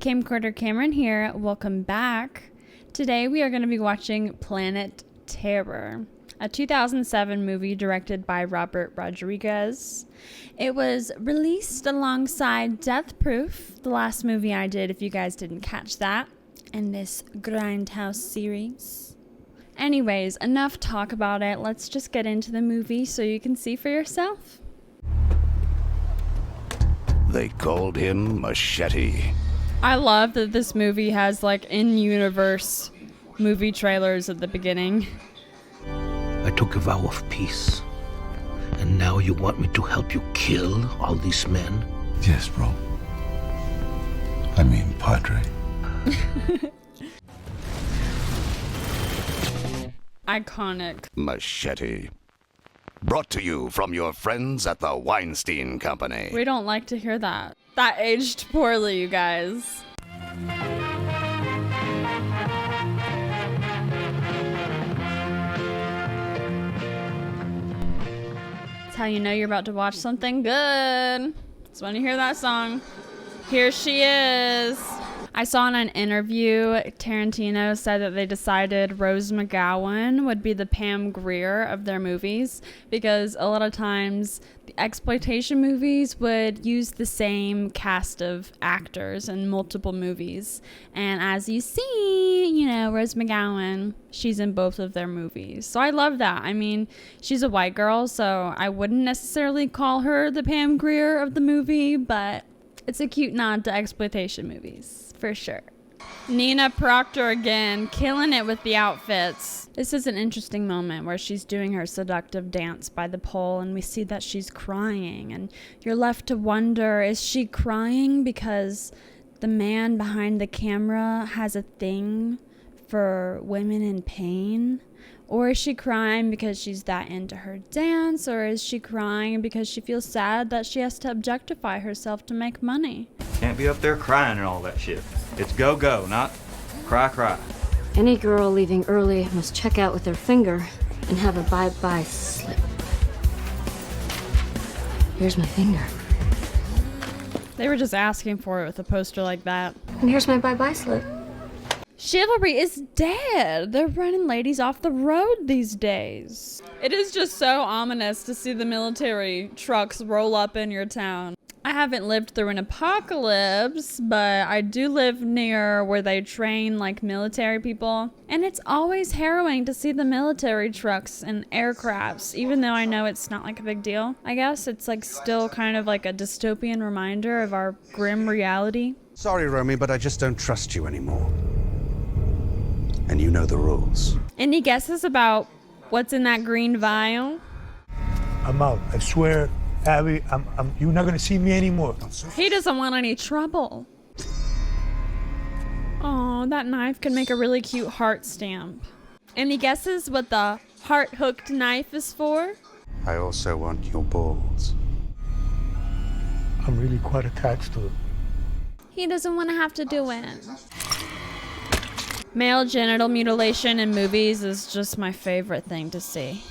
Camcorder Camerin here. Welcome back. Today we are going to be watching Planet Terror, a 2007 movie directed by Robert Rodriguez. It was released alongside Death Proof, the last movie I did, if you guys didn't catch that, in this Grindhouse series. Anyways, enough talk about it. Let's just get into the movie so you can see for yourself. They called him Machete. I love that this movie has like in-universe movie trailers at the beginning. I took a vow of peace, and now you want me to help you kill all these men? Yes, bro. I mean, Padre. Iconic. Machete. Brought to you from your friends at the Weinstein Company. We don't like to hear that. That aged poorly, you guys. That's how you know you're about to watch something good. It's when you hear that song. Here she is. I saw in an interview, Tarantino said that they decided Rose McGowan would be the Pam Grier of their movies because a lot of times the exploitation movies would use the same cast of actors in multiple movies. And as you see, you know, Rose McGowan, she's in both of their movies. So I love that. I mean, she's a white girl, so I wouldn't necessarily call her the Pam Grier of the movie, but it's a cute nod to exploitation movies. For sure. Nina Proctor again, killing it with the outfits. This is an interesting moment where she's doing her seductive dance by the pole and we see that she's crying and you're left to wonder, is she crying because the man behind the camera has a thing for women in pain? Or is she crying because she's that into her dance? Or is she crying because she feels sad that she has to objectify herself to make money? Can't be up there crying and all that shit. It's go, go, not cry, cry. Any girl leaving early must check out with her finger and have a bye-bye slip. Here's my finger. They were just asking for it with a poster like that. And here's my bye-bye slip. Chivalry is dead. They're running ladies off the road these days. It is just so ominous to see the military trucks roll up in your town. I haven't lived through an apocalypse, but I do live near where they train like military people. And it's always harrowing to see the military trucks and aircrafts, even though I know it's not like a big deal. I guess it's like still kind of like a dystopian reminder of our grim reality. Sorry, Romy, but I just don't trust you anymore. And you know the rules. Any guesses about what's in that green vial? I'm out. I swear, Abby, you're not gonna see me anymore. He doesn't want any trouble. Oh, that knife could make a really cute heart stamp. Any guesses what the heart-hooked knife is for? I also want your balls. I'm really quite attached to it. He doesn't want to have to do it. Male genital mutilation in movies is just my favorite thing to see.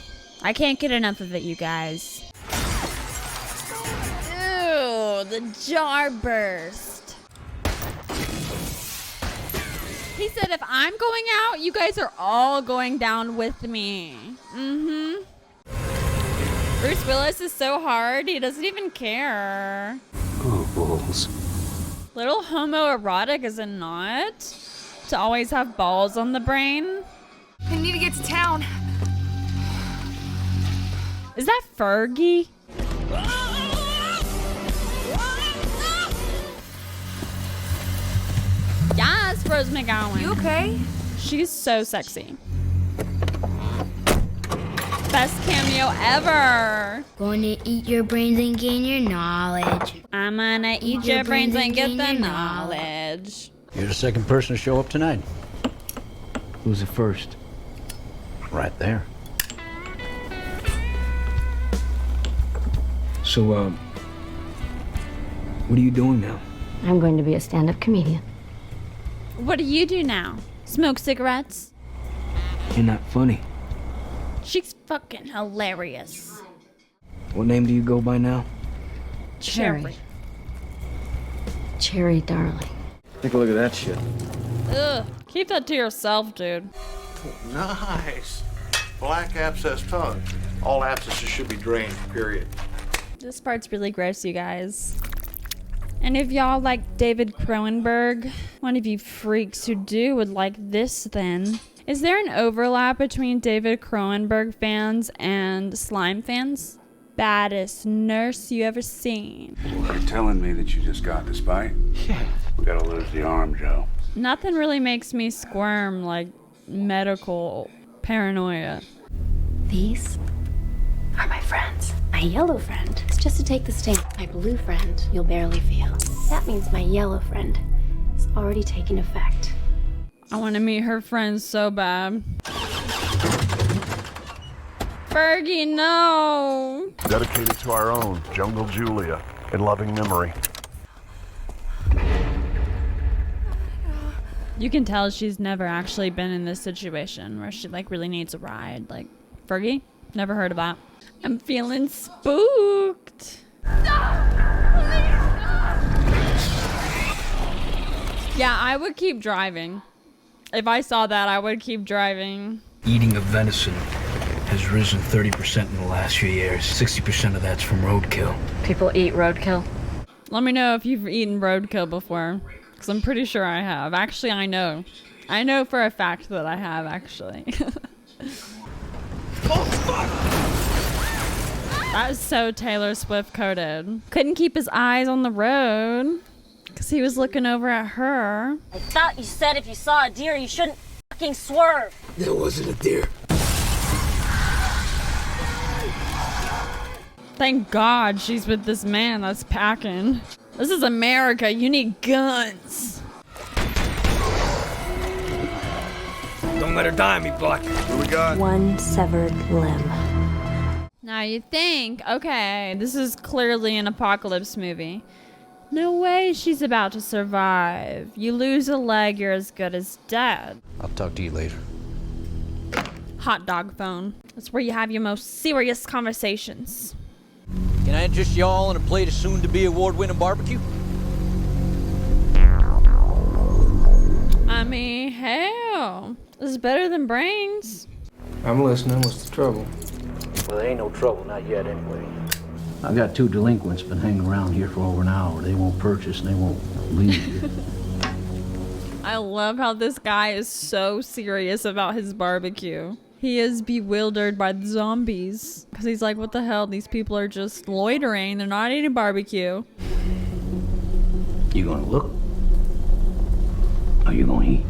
I can't get enough of it, you guys. Ew, the jar burst. He said if I'm going out, you guys are all going down with me. Bruce Willis is so hard, he doesn't even care. Oh, balls. Little homoerotic, is it not? To always have balls on the brain? I need to get to town. Is that Fergie? Yes, Rose McGowan. You okay? She's so sexy. Best cameo ever. Gonna eat your brains and gain your knowledge. I'm gonna eat your brains and get the knowledge. You're the second person to show up tonight. Who's the first? Right there. So, what are you doing now? I'm going to be a stand-up comedian. What do you do now? Smoke cigarettes? You're not funny. She's fucking hilarious. What name do you go by now? Cherry. Cherry darling. Take a look at that shit. Ugh. Keep that to yourself, dude. Nice. Black abscess tongue. All abscesses should be drained, period. This part's really gross, you guys. And if y'all like David Cronenberg, one of you freaks who do would like this then. Is there an overlap between David Cronenberg fans and slime fans? Baddest nurse you ever seen. You're telling me that you just got this bite? Yeah. We gotta lose the arm, Joe. Nothing really makes me squirm like medical paranoia. These are my friends. My yellow friend is just to take the sting. My blue friend, you'll barely feel. That means my yellow friend is already taking effect. I want to meet her friends so bad. Fergie, no! Dedicated to our own Jungle Julia, in loving memory. You can tell she's never actually been in this situation where she like really needs a ride. Like, Fergie? Never heard of that. I'm feeling spooked. Yeah, I would keep driving. If I saw that, I would keep driving. Eating of venison has risen 30% in the last few years. 60% of that's from roadkill. People eat roadkill. Let me know if you've eaten roadkill before, because I'm pretty sure I have. Actually, I know. I know for a fact that I have, actually. Oh, fuck! That is so Taylor Swift coded. Couldn't keep his eyes on the road because he was looking over at her. I thought you said if you saw a deer, you shouldn't fucking swerve. There wasn't a deer. Thank God she's with this man that's packing. This is America. You need guns. Don't let her die on me, Buck. What we got? One severed limb. Now you think, okay, this is clearly an apocalypse movie. No way she's about to survive. You lose a leg, you're as good as dead. I'll talk to you later. Hot dog phone. That's where you have your most serious conversations. Can I interest y'all in a plate of soon-to-be award-winning barbecue? I mean, hell, this is better than brains. I'm listening. What's the trouble? Well, there ain't no trouble, not yet anyway. I've got 2 delinquents been hanging around here for over an hour. They won't purchase and they won't leave. I love how this guy is so serious about his barbecue. He is bewildered by the zombies. Because he's like, what the hell? These people are just loitering. They're not eating barbecue. You gonna look? Or you gonna eat?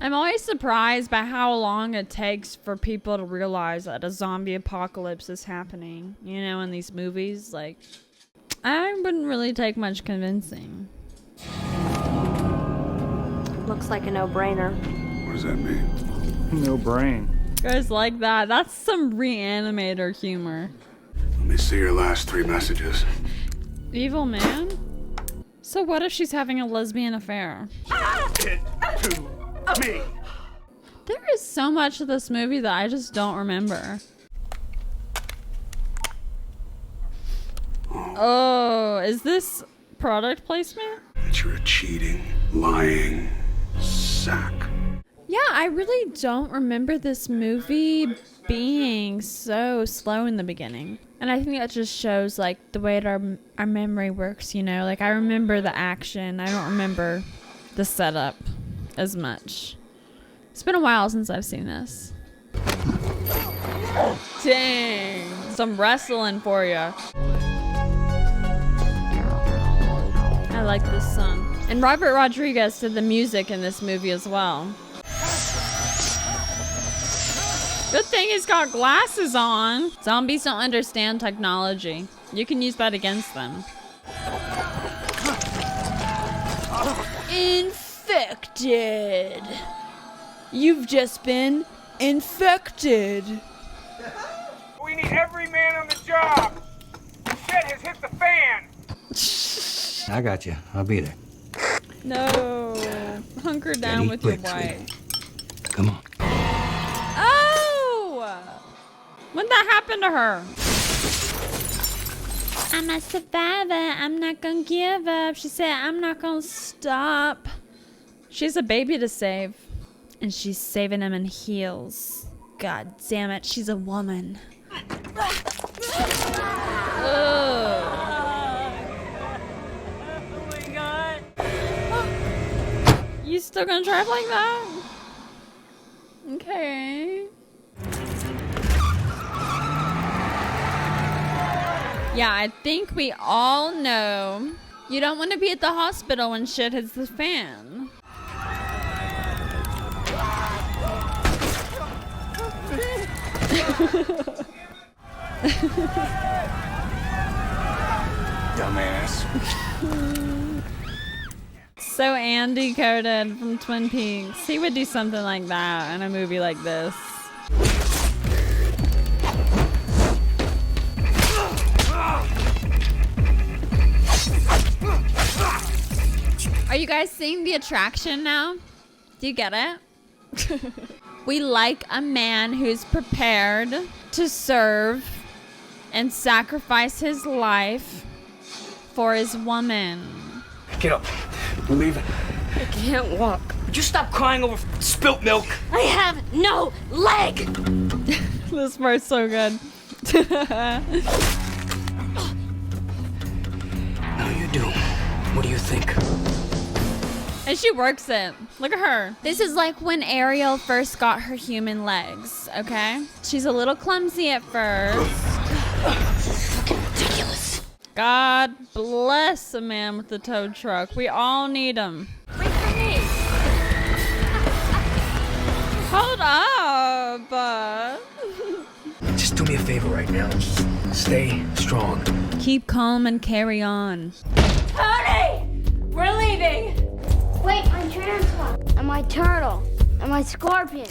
I'm always surprised by how long it takes for people to realize that a zombie apocalypse is happening. You know, in these movies, like, I wouldn't really take much convincing. Looks like a no-brainer. What does that mean? No brain. Guys like that. That's some Reanimator humor. Let me see your last 3 messages. Evil man? So what if she's having a lesbian affair? Get to me! There is so much of this movie that I just don't remember. Oh, is this product placement? That you're a cheating, lying sack. Yeah, I really don't remember this movie being so slow in the beginning. And I think that just shows like the way that our memory works, you know? Like I remember the action. I don't remember the setup as much. It's been a while since I've seen this. Dang, some wrestling for you. I like this song. And Robert Rodriguez did the music in this movie as well. Good thing he's got glasses on. Zombies don't understand technology. You can use that against them. Infected. You've just been infected. We need every man on the job. Shit has hit the fan. I got you. I'll be there. No. Hunker down Eddie, with your quick, wife. Come on. Oh! When that happened to her? I'm a survivor. I'm not gonna give up. She said, I'm not gonna stop. She has a baby to save. And she's saving him in heels. God damn it, she's a woman. Oh my god. You still gonna drive like that? Okay. Yeah, I think we all know you don't want to be at the hospital when shit hits the fan. Dumbass. So Andy coded from Twin Peaks. He would do something like that in a movie like this. Are you guys seeing the attraction now? Do you get it? We like a man who's prepared to serve and sacrifice his life for his woman. Get up. We're leaving. I can't walk. Would you stop crying over spilt milk? I have no leg. This part's so good. How you doing? What do you think? And she works it. Look at her. This is like when Ariel first got her human legs, okay? She's a little clumsy at first. Ridiculous. God bless a man with a tow truck. We all need him. Wait for me. Hold up. Just do me a favor right now. Stay strong. Keep calm and carry on. Tony! We're leaving. Wait, my tarantula, and my turtle, and my scorpion.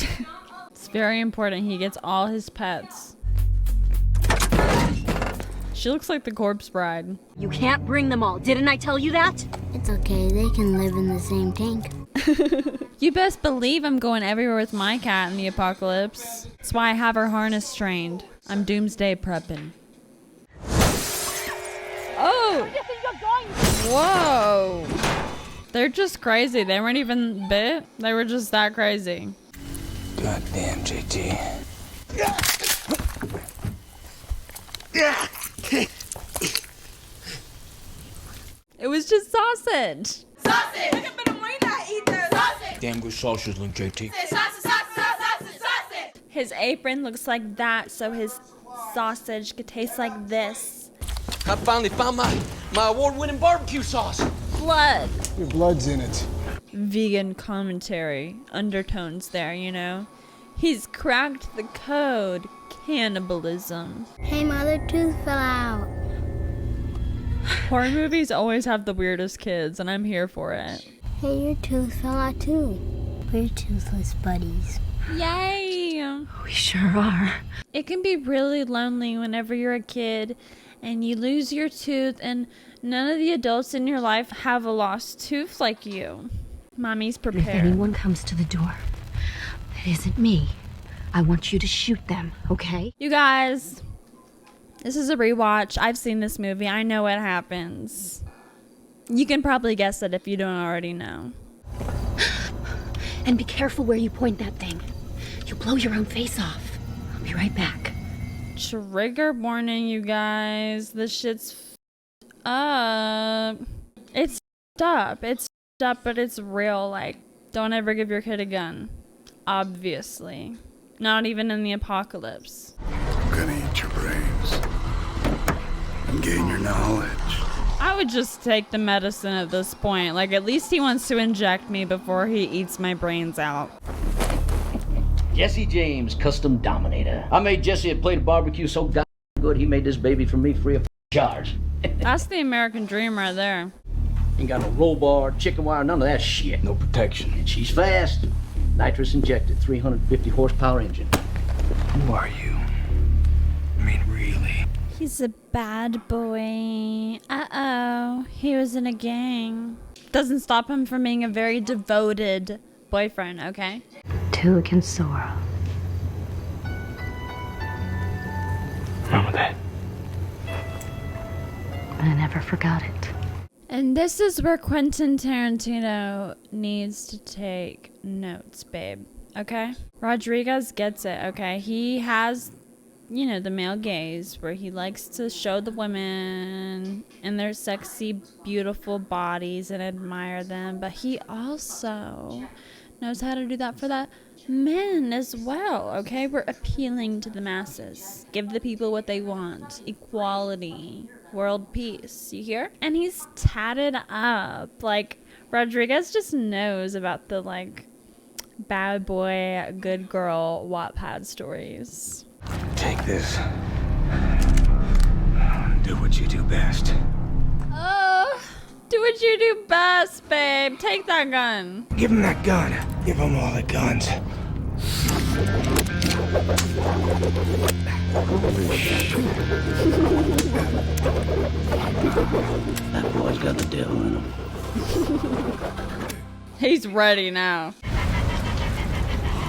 It's very important he gets all his pets. She looks like the corpse bride. You can't bring them all. Didn't I tell you that? It's okay, they can live in the same tank. You best believe I'm going everywhere with my cat in the apocalypse. That's why I have her harness trained. I'm doomsday prepping. Oh! Whoa! They're just crazy. They weren't even bit. They were just that crazy. Goddamn, JT. It was just sausage. Sausage! Damn good sausage, Link JT. His apron looks like that, so his sausage could taste like this. I finally found my award-winning barbecue sauce. Blood. Your blood's in it. Vegan commentary. Undertones there, you know? He's cracked the code. Cannibalism. Hey, Mother, tooth fell out. Horror movies always have the weirdest kids, and I'm here for it. Hey, your tooth fell out too. We're toothless buddies. Yay! We sure are. It can be really lonely whenever you're a kid and you lose your tooth and none of the adults in your life have a lost tooth like you. Mommy's prepared. If anyone comes to the door that isn't me, I want you to shoot them, okay? You guys, this is a rewatch. I've seen this movie. I know what happens. You can probably guess it if you don't already know. And be careful where you point that thing. You'll blow your own face off. I'll be right back. Trigger warning, you guys. This shit's up. It's up. It's up, but it's real. Like, don't ever give your kid a gun. Obviously. Not even in the apocalypse. I'm gonna eat your brains and gain your knowledge. I would just take the medicine at this point. Like, at least he wants to inject me before he eats my brains out. Jesse James, Custom Dominator. I made Jesse a plate of barbecue so goddamn good he made this baby for me free of charge. That's the American dream right there. Ain't got no roll bar, chicken wire, none of that shit. No protection. And she's fast. Nitrous injected, 350 horsepower engine. Who are you? I mean, really? He's a bad boy. Uh-oh. He was in a gang. Doesn't stop him from being a very devoted boyfriend, okay? Two against Sora. Wrong with that? I never forgot it. And this is where Quentin Tarantino needs to take notes, babe. Okay? Rodriguez gets it, okay? He has, you know, the male gaze where he likes to show the women and their sexy, beautiful bodies and admire them. But he also knows how to do that for the men as well, okay? We're appealing to the masses. Give the people what they want. Equality. World peace. You hear? And he's tatted up. Like, Rodriguez just knows about the, like, bad boy, good girl, Wattpad stories. Take this. Do what you do best. Do what you do best, babe. Take that gun. Give him that gun. Give him all the guns. Holy shit. That boy's got the devil in him. He's ready now.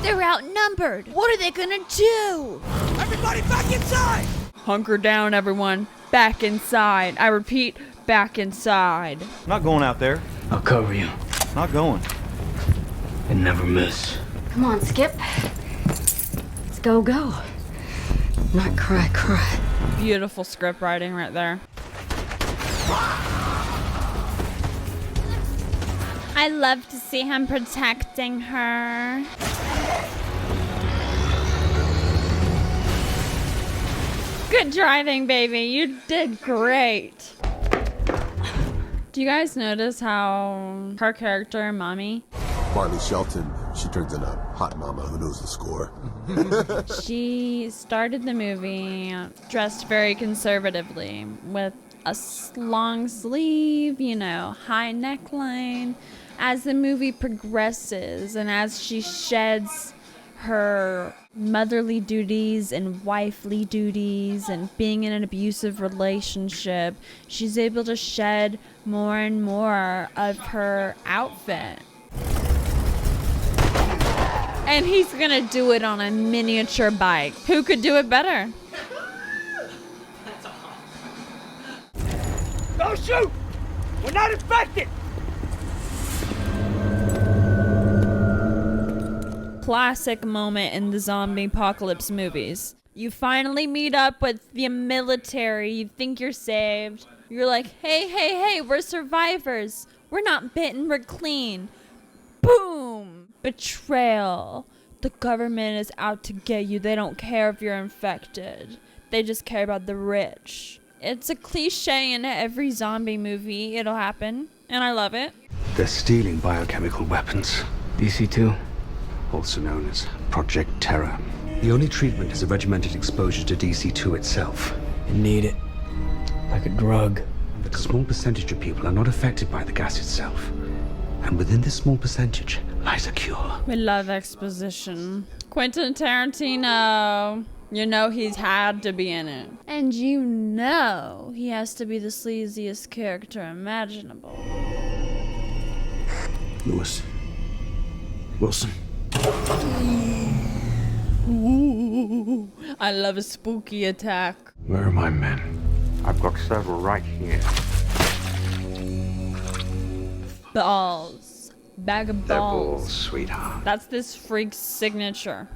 They're outnumbered. What are they gonna do? Everybody back inside! Hunker down, everyone. Back inside. I repeat, back inside. Not going out there. I'll cover you. Not going. And never miss. Come on, Skip. Let's go. Not cry. Beautiful script writing right there. I love to see him protecting her. Good driving, baby. You did great. Do you guys notice how her character, Mommy, Barney Shelton, she turns into a hot mama who knows the score. she started the movie dressed very conservatively with a long sleeve, you know, high neckline. As the movie progresses and as she sheds her motherly duties and wifely duties and being in an abusive relationship, she's able to shed more and more of her outfit. And he's gonna do it on a miniature bike. Who could do it better? Don't shoot! We're not infected! Classic moment in the zombie apocalypse movies. You finally meet up with the military. You think you're saved. You're like, hey, we're survivors. We're not bitten, we're clean. Boom! Betrayal. The government is out to get you. They don't care if you're infected. They just care about the rich. It's a cliche in every zombie movie. It'll happen. And I love it. They're stealing biochemical weapons. DC-2. Also known as Project Terror. The only treatment is a regimented exposure to DC-2 itself. You need it. Like a drug. But a small percentage of people are not affected by the gas itself. And within this small percentage lies a cure. We love exposition. Quentin Tarantino. You know he's had to be in it. And you know he has to be the sleaziest character imaginable. Lewis. Wilson. Ooh, I love a spooky attack. Where are my men? I've got several right here. Balls. Bag of balls. Sweetheart. That's this freak's signature.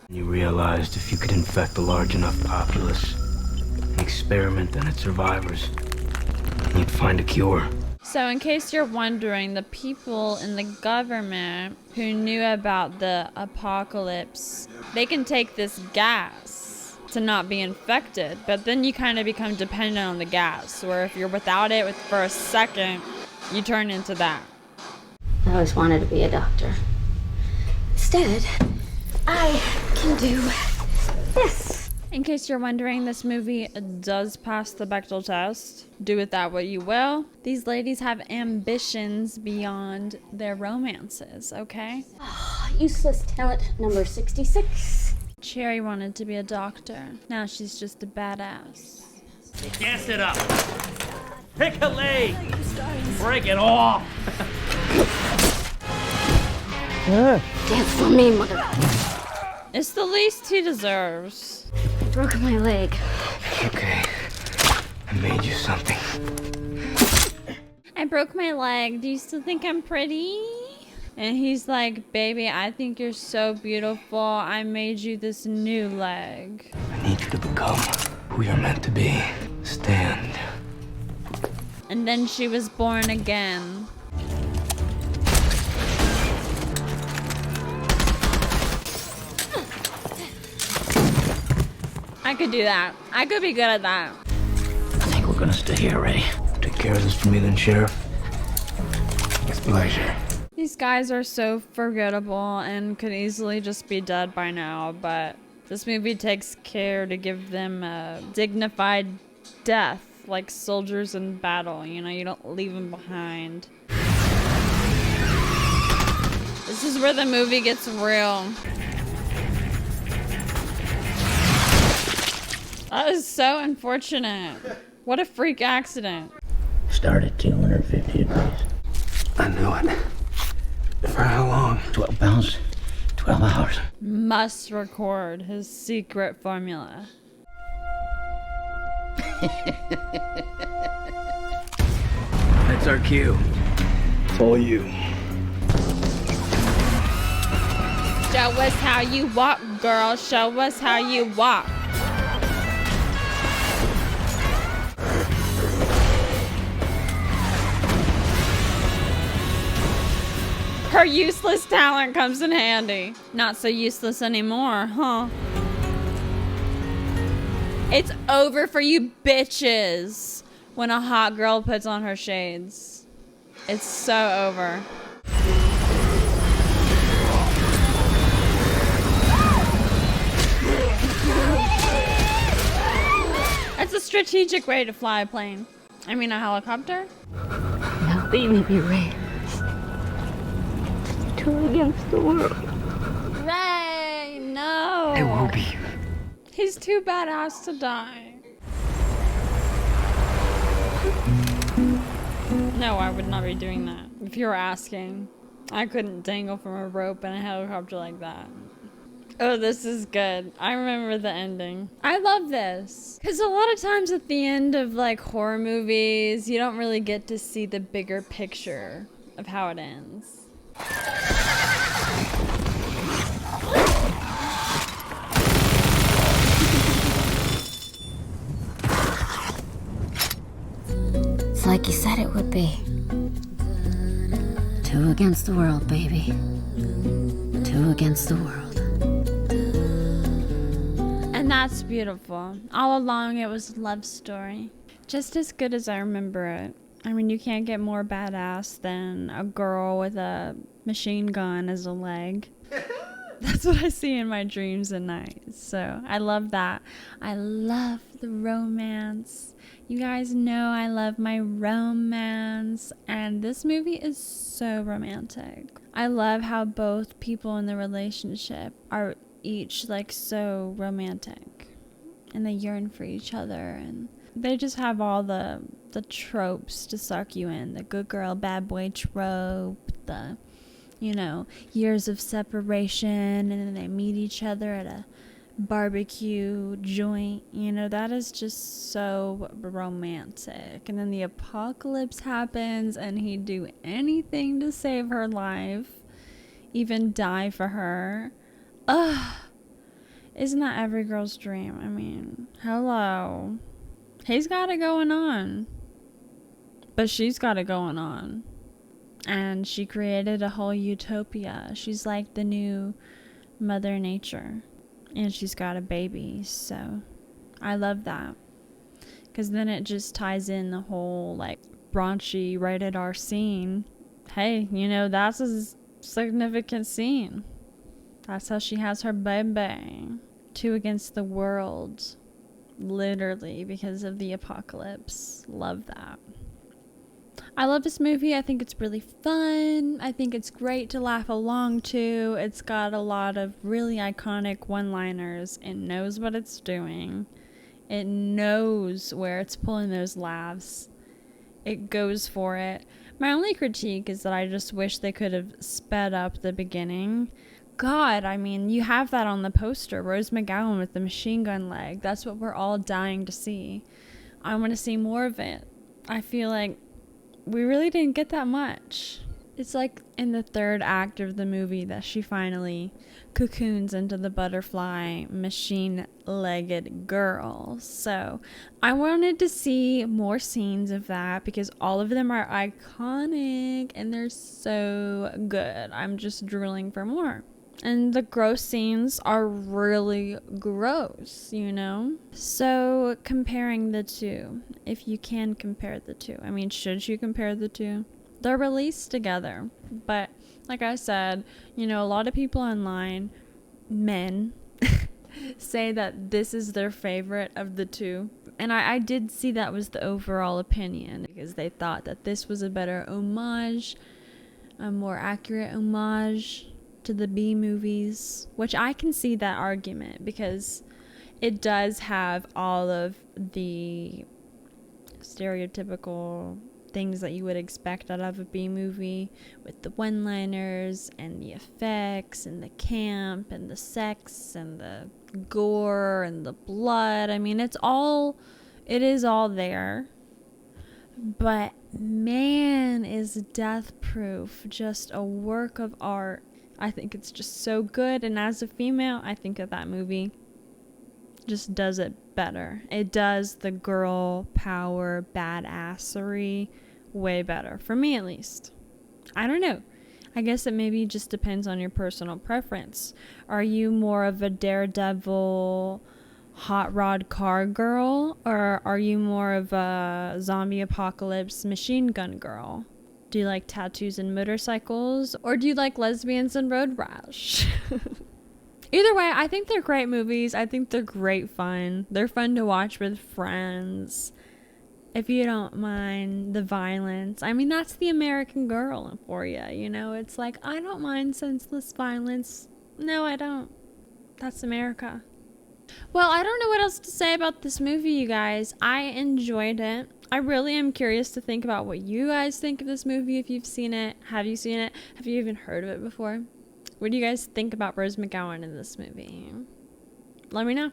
You realized if you could infect a large enough populace, and experiment on its survivors, you'd find a cure. So in case you're wondering, the people in the government who knew about the apocalypse, they can take this gas to not be infected, but then you kind of become dependent on the gas, where if you're without it for a second, you turn into that. I always wanted to be a doctor. Instead, I can do this. In case you're wondering, this movie does pass the Bechdel test. Do with that what you will. These ladies have ambitions beyond their romances, okay? Useless talent number 66. Cherry wanted to be a doctor. Now she's just a badass. Gas it up. Pick a leg. Break it off. Dance for me, mother. It's the least he deserves. Broke my leg. Okay. I made you something. broke my leg. Do you still think I'm pretty? And he's like, baby, I think you're so beautiful. I made you this new leg. I need you to become who you're meant to be. Stand. And then she was born again. I could do that. I could be good at that. I think we're gonna stay here, Ray. Take care of this for me then, Sheriff. With pleasure. These guys are so forgettable and could easily just be dead by now, but this movie takes care to give them a dignified death, like soldiers in battle. You know, you don't leave them behind. This is where the movie gets real. That is so unfortunate. What a freak accident. Start at 250 degrees. I knew it. For how long? 12 pounds, 12 hours. Must record his secret formula. That's our cue. It's all you. Show us how you walk, girl. Show us how you walk. Her useless talent comes in handy. Not so useless anymore, huh? It's over for you bitches when a hot girl puts on her shades. It's so over. That's a strategic way to fly a plane. I mean, a helicopter? Now leave me be Ray. Two against the world. Ray, no. It will be. He's too badass to die. No, I would not be doing that. If you were asking, I couldn't dangle from a rope in a helicopter like that. Oh, this is good. I remember the ending. I love this. Because a lot of times at the end of like horror movies, you don't really get to see the bigger picture of how it ends. It's like you said it would be. Two against the world, baby. Two against the world. And that's beautiful. All along it was a love story. Just as good as I remember it. I mean, you can't get more badass than a girl with a machine gun as a leg. That's what I see in my dreams at night. So I love that. I love the romance. You guys know I love my romance. And this movie is so romantic. I love how both people in the relationship are each like so romantic. And they yearn for each other. And they just have all the tropes to suck you in. The good girl, bad boy trope. The, you know, years of separation. And then they meet each other at a barbecue joint. You know, that is just so romantic. And then the apocalypse happens and he'd do anything to save her life. Even die for her. Ugh. Isn't that every girl's dream? I mean, hello. He's got it going on. But she's got it going on. And she created a whole utopia. She's like the new Mother Nature. And she's got a baby. So I love that. Because then it just ties in the whole like raunchy rated R scene. Hey, you know, that's a significant scene. That's how she has her baby. Two against the world. Literally, because of the apocalypse. Love that. I love this movie. I think it's really fun. I think it's great to laugh along to. It's got a lot of really iconic one-liners. It knows what it's doing. It knows where it's pulling those laughs. It goes for it. My only critique is that I just wish they could have sped up the beginning. God, I mean, you have that on the poster. Rose McGowan with the machine gun leg. That's what we're all dying to see. I want to see more of it. I feel like we really didn't get that much. It's like in the third act of the movie that she finally cocoons into the butterfly machine-legged girl. So I wanted to see more scenes of that because all of them are iconic and they're so good. I'm just drooling for more. And the gross scenes are really gross, you know? So comparing the two, if you can compare the two. I mean, should you compare the two? They're released together. But like I said, you know, a lot of people online, men, say that this is their favorite of the two. And I did see that was the overall opinion because they thought that this was a better homage, a more accurate homage to the B movies, which I can see that argument because it does have all of the stereotypical things that you would expect out of a B movie with the one-liners and the effects and the camp and the sex and the gore and the blood. I mean, it is all there. But man, is Death Proof just a work of art. I think it's just so good, and as a female, I think that movie just does it better. It does the girl power badassery way better, for me at least. I don't know. I guess it maybe just depends on your personal preference. Are you more of a daredevil, hot rod car girl, or are you more of a zombie apocalypse machine gun girl? Do you like tattoos and motorcycles, or do you like lesbians and road rash? Either way, I think they're great movies. I think they're great fun. They're fun to watch with friends. If you don't mind the violence. I mean, that's the American girl for you, you know? It's like, I don't mind senseless violence. No, I don't. That's America. Well, I don't know what else to say about this movie, you guys. I enjoyed it. I really am curious to think about what you guys think of this movie if you've seen it. Have you seen it? Have you even heard of it before? What do you guys think about Rose McGowan in this movie? Let me know.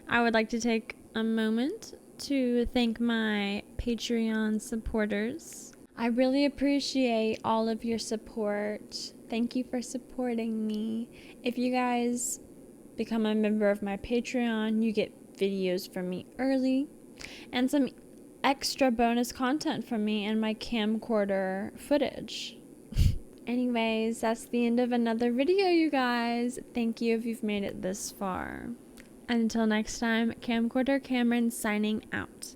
I would like to take a moment to thank my Patreon supporters. I really appreciate all of your support. Thank you for supporting me. If you guys become a member of my Patreon, you get videos from me early and some extra bonus content from me and my camcorder footage. Anyways, that's the end of another video, you guys. Thank you if you've made it this far. Until next time, Camcorder Camerin signing out.